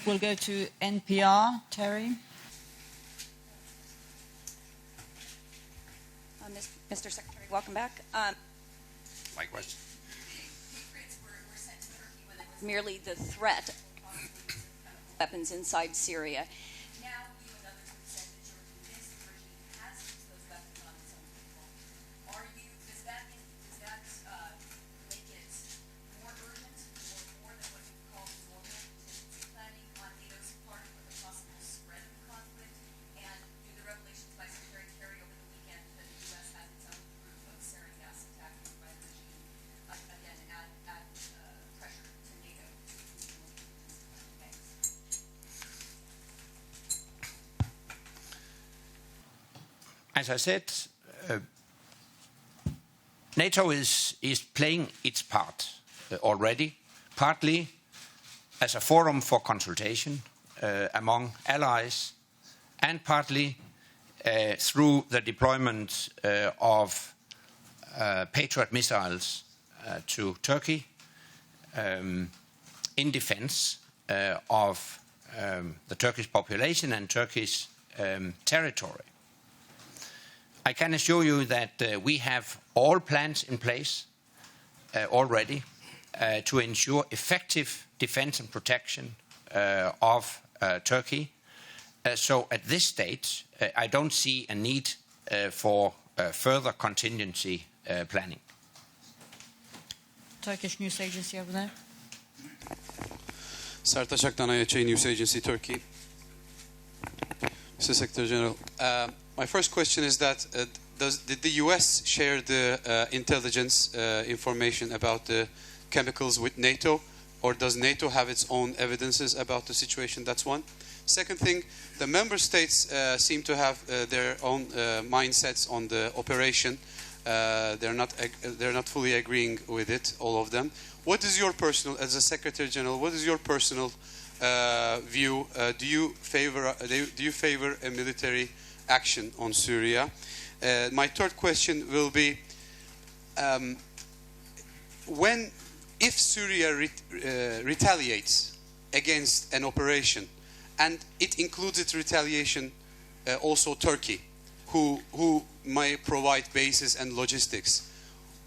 We'll go to NPR. Terry. Mr. Secretary, welcome back. My question. Patriots were sent to Turkey when it was merely the threat of weapons inside Syria. Now you and others have said that you're convinced the regime has used those weapons on its own people. Does that make it more urgent or more than what you call normal contingency planning on NATO's part for the possible spread of the conflict? And do the revelations by Secretary Kerry over the weekend that the U.S. has its own proof of sarin gas attacks by the regime again add pressure to NATO? Thanks. As I said, NATO is playing its part already, partly as a forum for consultation among allies, and partly through the deployment of Patriot missiles to Turkey in defense of the Turkish population and Turkish territory. I can assure you that we have all plans in place already to ensure effective defense and protection of Turkey. So at this stage, I don't see a need for further contingency planning. Turkish News Agency over there. Sertaç Aktan, IHA News Agency, Turkey. Mr. Secretary General, my first question is that did the U.S. share the intelligence information about the chemicals with NATO, or does NATO have its own evidences about the situation? That's one. Second thing, the member states seem to have their own mindsets on the operation. They're not fully agreeing with it, all of them. What is your personal, as a Secretary General, what is your personal view? Do you favor a military action on Syria? My third question will be, if Syria retaliates against an operation, and it includes its retaliation also Turkey, who might provide bases and logistics,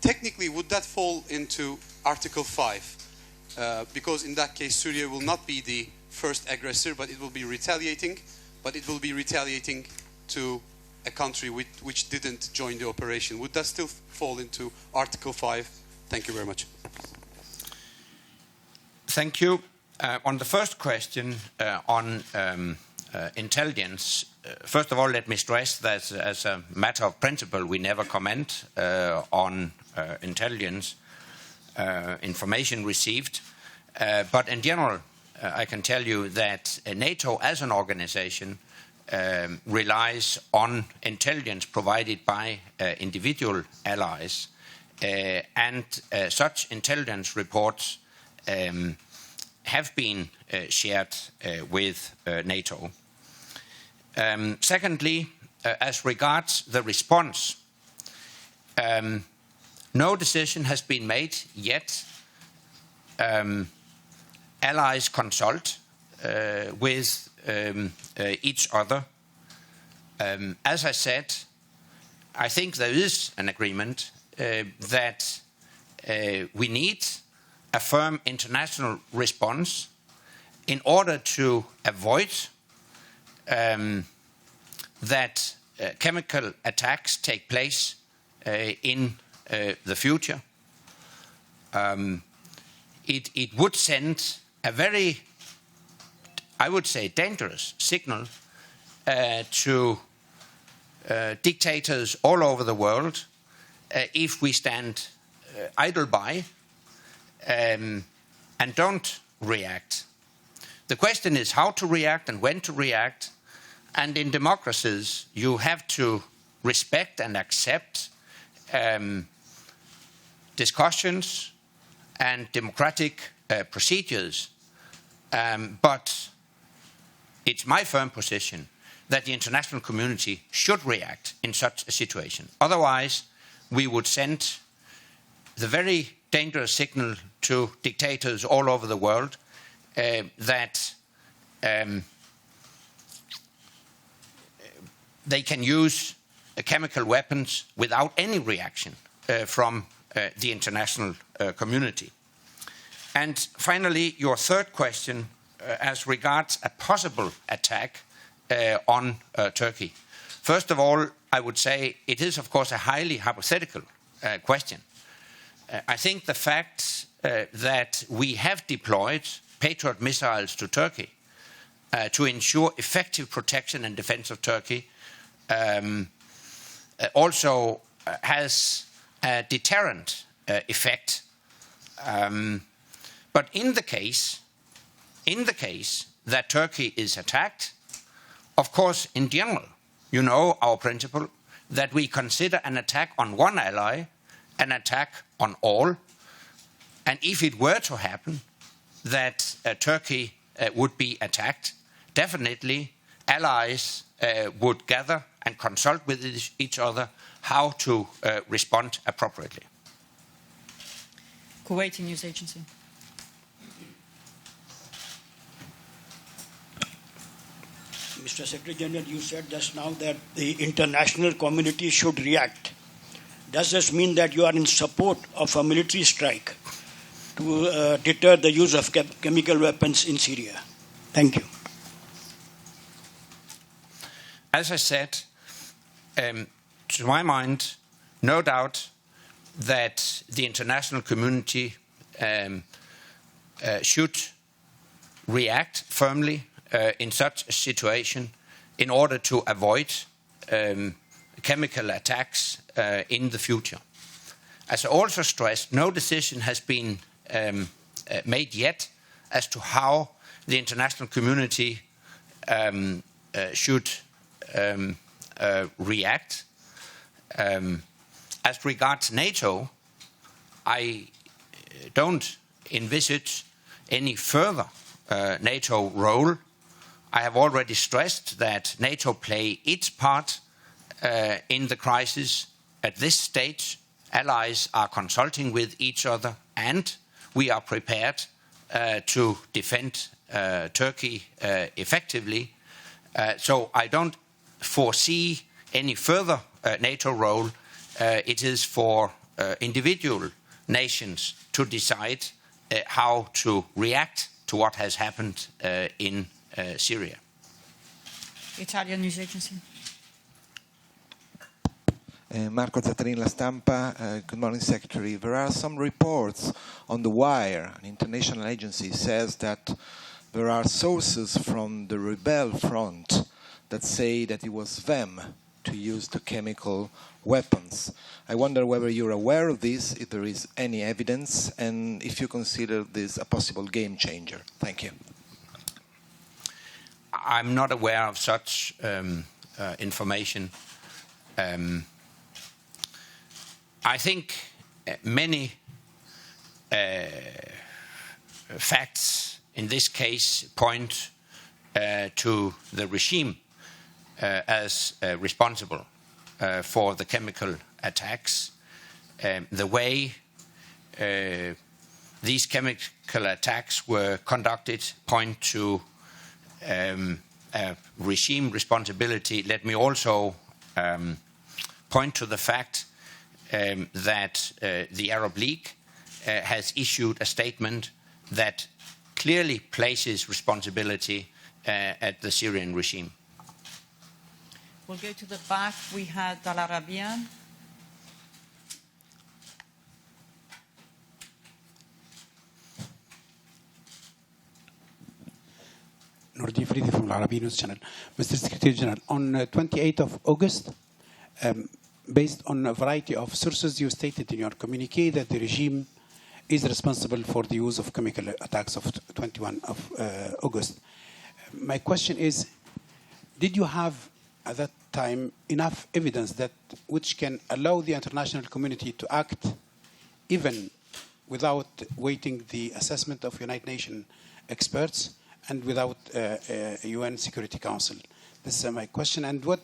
technically would that fall into Article 5? Because in that case Syria will not be the first aggressor, but it will be retaliating, to a country which didn't join the operation. Would that still fall into Article 5? Thank you very much. Thank you. On the first question on intelligence, first of all, let me stress that as a matter of principle, we never comment on intelligence information received. But in general, I can tell you that NATO as an organization relies on intelligence provided by individual allies, and such intelligence reports have been shared with NATO. Secondly, as regards the response, no decision has been made yet. Allies consult with each other. As I said, I think there is an agreement that we need a firm international response in order to avoid that chemical attacks take place in the future. It would send a very, I would say, dangerous signal to dictators all over the world if we stand idle by and don't react. The question is how to react and when to react. And in democracies, you have to respect and accept discussions and democratic procedures. But it's my firm position that the international community should react in such a situation. Otherwise, we would send the very dangerous signal to dictators all over the world that they can use chemical weapons without any reaction from the international community. And finally, your third question as regards a possible attack on Turkey. First of all, I would say it is, of course, a highly hypothetical question. I think the fact that we have deployed Patriot missiles to Turkey to ensure effective protection and defense of Turkey also has a deterrent effect. But in the case that Turkey is attacked, of course, in general, you know our principle that we consider an attack on one ally an attack on all. And if it were to happen that Turkey would be attacked, definitely allies would gather and consult with each other how to respond appropriately. Kuwaiti News Agency. Mr. Secretary General, you said just now that the international community should react. Does this mean that you are in support of a military strike to deter the use of chemical weapons in Syria? Thank you. As I said, to my mind, no doubt that the international community should react firmly in such a situation in order to avoid chemical attacks in the future. As I also stressed, no decision has been made yet as to how the international community should react. As regards NATO, I don't envisage any further NATO role. I have already stressed that NATO play its part in the crisis. At this stage, allies are consulting with each other, and we are prepared to defend Turkey effectively. So I don't foresee any further NATO role. It is for individual nations to decide how to react to what has happened in Syria. Italian News Agency. Marco Zatterin, La Stampa. Good morning, Secretary. There are some reports on the wire. An international agency says that there are sources from the rebel front that say that it was them to use the chemical weapons. I wonder whether you're aware of this, if there is any evidence, and if you consider this a possible game changer. Thank you. I'm not aware of such information. I think many facts in this case point to the regime as responsible for the chemical attacks. The way these chemical attacks were conducted point to regime responsibility. Let me also point to the fact that the Arab League has issued a statement that clearly places responsibility at the Syrian regime. We'll go to the back. We had Al Arabiya. Nordi Fridi from Al Arabiya News Channel. Mr. Secretary General, on 28th of August, based on a variety of sources, you stated in your communique that the regime is responsible for the use of chemical attacks of 21 of August. My question is, did you have at that time enough evidence that which can allow the international community to act even without waiting the assessment of United Nations experts and without UN Security Council? This is my question. And what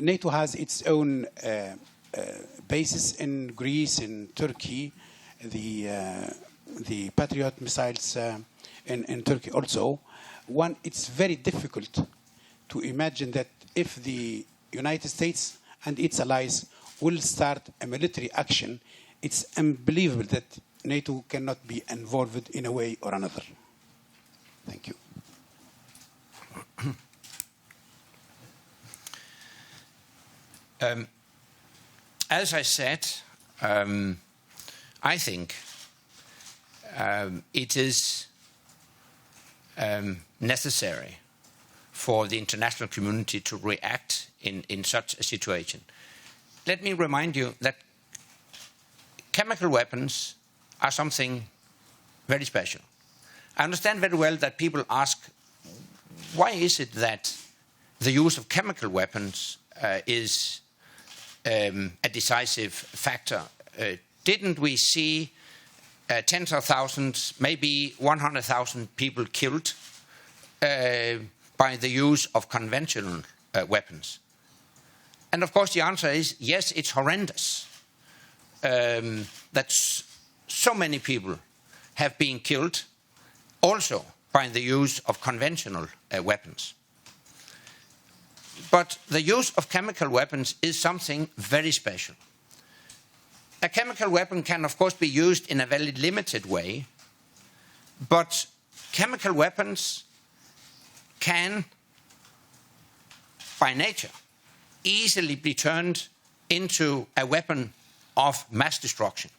NATO has its own bases in Greece, in Turkey, the Patriot missiles in Turkey also. it's very difficult to imagine that if the United States and its allies will start a military action, it's unbelievable that NATO cannot be involved in a way or another. Thank you. As I said, I think it is necessary for the international community to react in such a situation. Let me remind you that chemical weapons are something very special. I understand very well that people ask, why is it that the use of chemical weapons is a decisive factor? Didn't we see tens of thousands, maybe 100,000 people killed by the use of conventional weapons? And of course the answer is yes, it's horrendous that so many people have been killed also by the use of conventional weapons. But the use of chemical weapons is something very special. A chemical weapon can, of course, be used in a very limited way, but chemical weapons can, by nature, easily be turned into a weapon of mass destruction.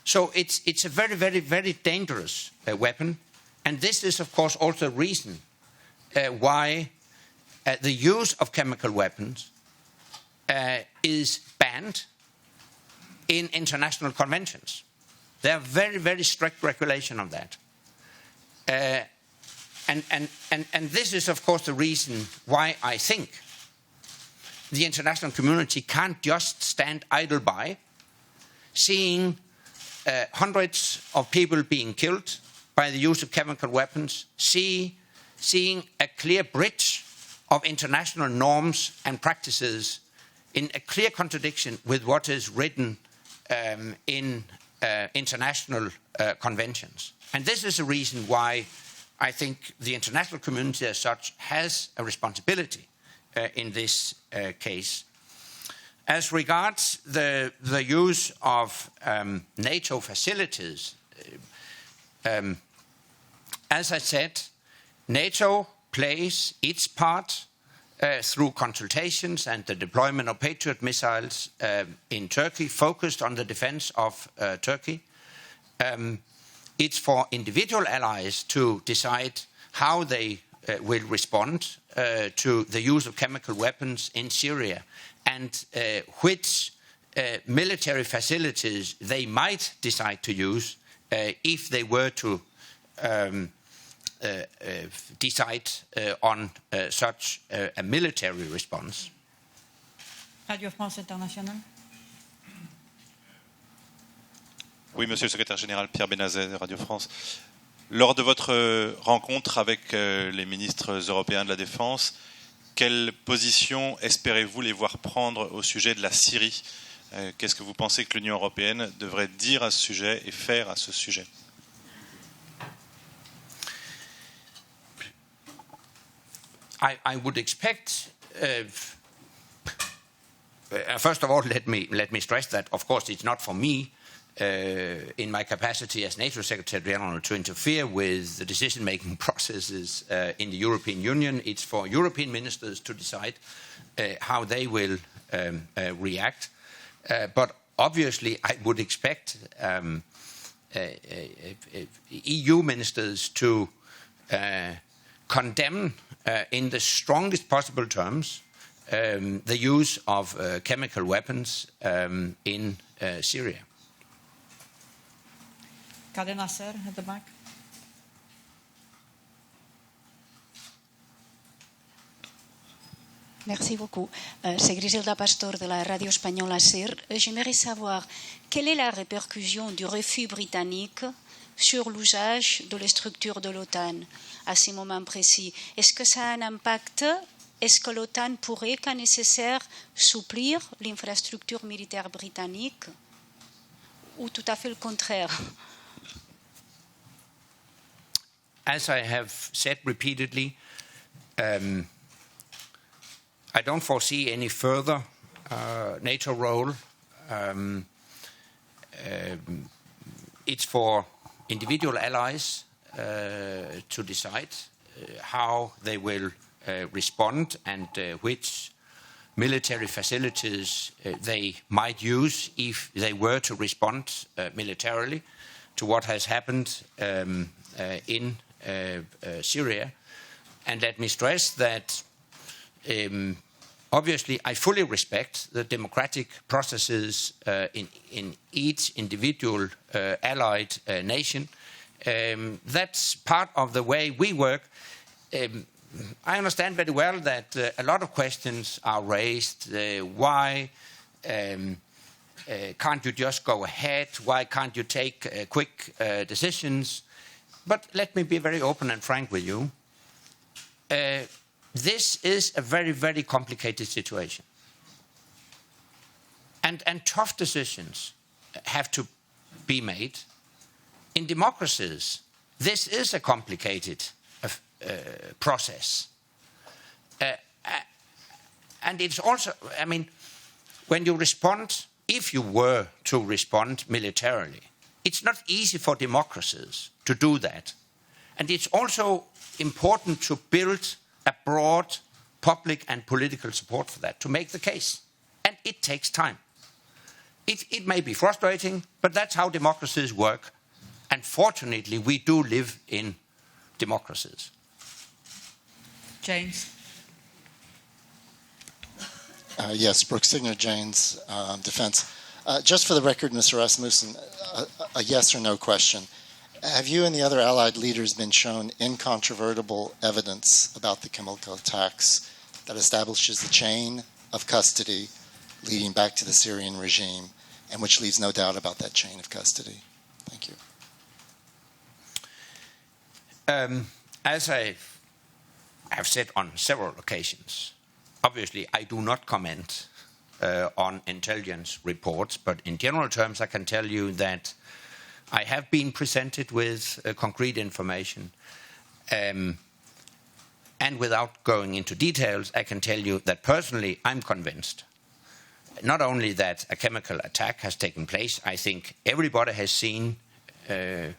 So it's a very, very, very dangerous weapon, and this is, of course, also a reason why the use of chemical weapons is banned in international conventions. There are very, very strict regulation of that. And this is, of course, the reason why I think the international community can't just stand idle by, seeing hundreds of people being killed by the use of chemical weapons, seeing a clear breach of international norms and practices in a clear contradiction with what is written in international conventions. And this is a reason why I think the international community as such has a responsibility in this case. As regards the use of NATO facilities, as I said, NATO plays its part through consultations and the deployment of Patriot missiles in Turkey, focused on the defense of Turkey. It's for individual allies to decide how they will respond to the use of chemical weapons in Syria and which military facilities they might decide to use if they were to decide on such a military response. Radio France Internationale. Oui, Monsieur le Secrétaire Général, Pierre Benazet, Radio France. Lors de votre rencontre avec les ministres européens de la Défense, quelle position espérez-vous les voir prendre au sujet de la Syrie? Qu'est-ce que vous pensez que l'Union européenne devrait dire à ce sujet et faire à ce sujet? I would expect, first of all, let me stress that, of course, it's not for me, in my capacity as NATO Secretary General, to interfere with the decision-making processes in the European Union. It's for European ministers to decide how they will react. But obviously, I would expect EU ministers to condemn in the strongest possible terms the use of chemical weapons in Syria. Kader Nasser at the back. Merci beaucoup. C'est Griselda Pastor de la radio espagnole CIR. J'aimerais savoir quelle est la répercussion du refus britannique sur l'usage de les structures de l'OTAN à ce moment précis. Est-ce que ça a un impact? Est-ce que l'OTAN pourrait, quand nécessaire, supplir l'infrastructure militaire britannique? Ou tout à fait le contraire? as I have said repeatedly, I don't foresee any further NATO role. It's for individual allies to decide how they will respond and which military facilities they might use if they were to respond militarily to what has happened in Syria. And let me stress that obviously I fully respect the democratic processes in each individual allied nation. That's part of the way we work. I understand very well that a lot of questions are raised. Why can't you just go ahead? Why can't you take quick decisions? But let me be very open and frank with you. This is a very, very complicated situation. And tough decisions have to be made. In democracies, this is a complicated process. And it's also, I mean, when you respond, if you were to respond militarily, it's not easy for democracies to do that. And it's also important to build a broad public and political support for that, to make the case. And it takes time. It may be frustrating, but that's how democracies work. And fortunately, we do live in democracies. James. Yes, Brooks Signer, Janes Defense. Just for the record, Mr. Rasmussen, a yes or no question. Have you and the other Allied leaders been shown incontrovertible evidence about the chemical attacks that establishes the chain of custody leading back to the Syrian regime and which leaves no doubt about that chain of custody? Thank you. As I have said on several occasions, obviously I do not comment on intelligence reports, but in general terms I can tell you that I have been presented with concrete information. And without going into details, I can tell you that personally I'm convinced not only that a chemical attack has taken place, I think everybody has seen the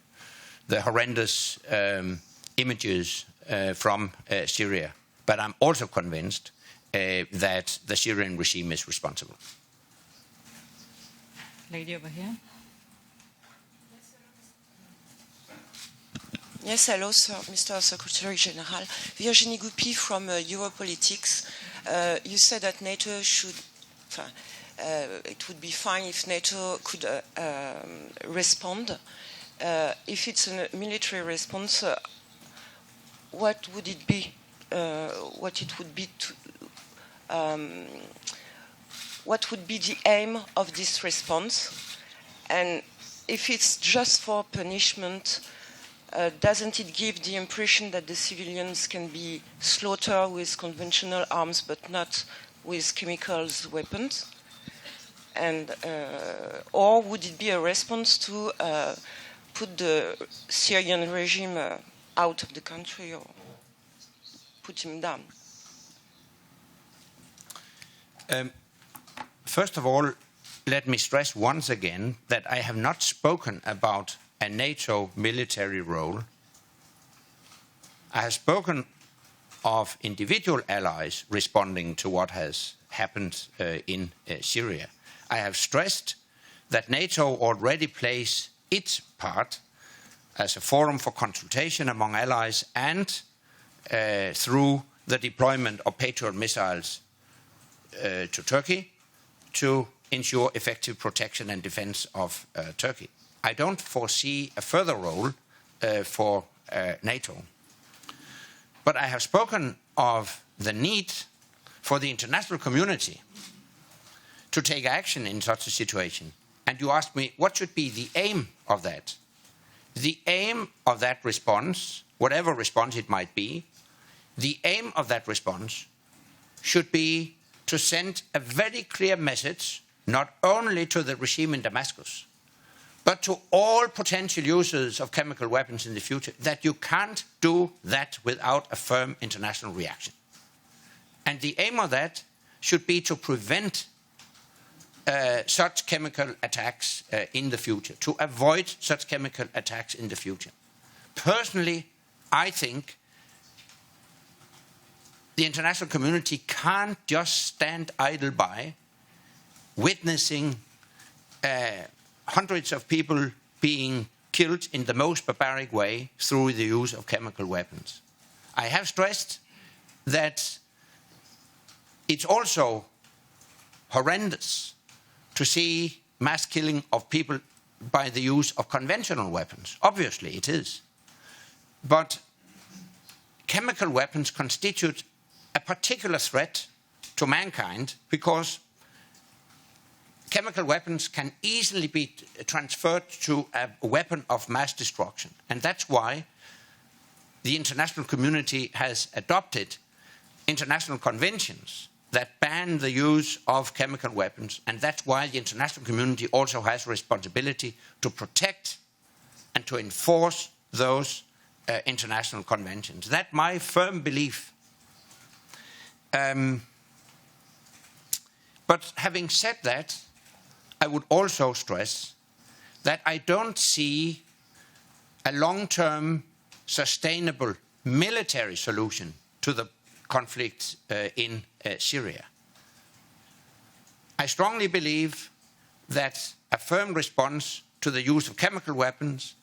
horrendous images from Syria. But I'm also convinced that the Syrian regime is responsible. Lady over here. Yes, hello, sir, Mr. Secretary General. Virginie Goupy from Europolitics. You said that NATO should, it would be fine if NATO could respond. If it's a military response, what would it be? What it would be to, what would be the aim of this response? And if it's just for punishment, doesn't it give the impression that the civilians can be slaughtered with conventional arms but not with chemicals weapons? And or would it be a response to put the Syrian regime out of the country or put him down? First of all, let me stress once again that I have not spoken about a NATO military role. I have spoken of individual allies responding to what has happened in Syria. I have stressed that NATO already plays its part as a forum for consultation among allies and through the deployment of Patriot missiles to Turkey to ensure effective protection and defense of Turkey. I don't foresee a further role for NATO. But I have spoken of the need for the international community to take action in such a situation. And you asked me, what should be the aim of that? The aim of that response, whatever response it might be, the aim of that response should be to send a very clear message, not only to the regime in Damascus, but to all potential users of chemical weapons in the future, that you can't do that without a firm international reaction. And the aim of that should be to prevent such chemical attacks in the future, to avoid such chemical attacks in the future. Personally, I think the international community can't just stand idle by witnessing hundreds of people being killed in the most barbaric way through the use of chemical weapons. I have stressed that it's also horrendous to see mass killing of people by the use of conventional weapons. Obviously, it is. But chemical weapons constitute a particular threat to mankind because chemical weapons can easily be transferred to a weapon of mass destruction. And that's why the international community has adopted international conventions that ban the use of chemical weapons. And that's why the international community also has a responsibility to protect and to enforce those international conventions. That's my firm belief. But having said that, I would also stress that I don't see a long-term, sustainable military solution to the conflict in Syria. I strongly believe that a firm response to the use of chemical weapons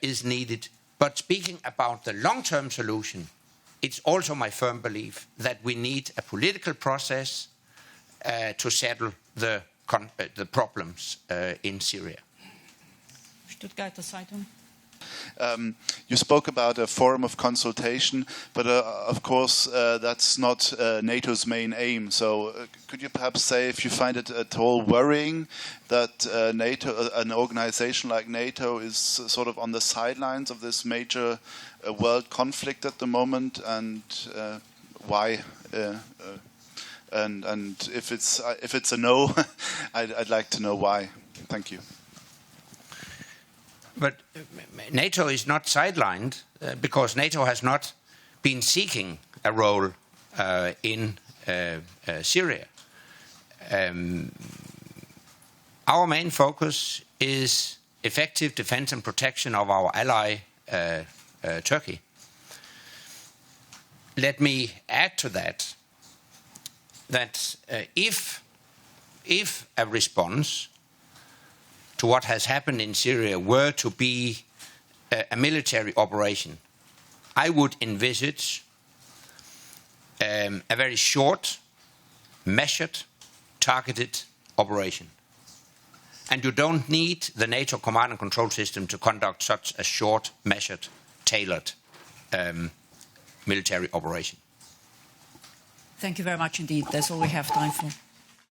is needed. But speaking about the long-term solution, it's also my firm belief that we need a political process to settle the problems in Syria. Stuttgarter Zeitung. You spoke about a forum of consultation, but of course that's not NATO's main aim. So could you perhaps say if you find it at all worrying that NATO, an organization like NATO, is sort of on the sidelines of this major world conflict at the moment, and why? And if it's a no, I'd like to know why. Thank you. But NATO is not sidelined because NATO has not been seeking a role in Syria. Our main focus is effective defense and protection of our ally, Turkey. Let me add to that if a response to what has happened in Syria were to be a military operation, I would envisage a very short, measured, targeted operation. And you don't need the NATO command and control system to conduct such a short, measured, tailored military operation. Thank you very much indeed. That's all we have time for.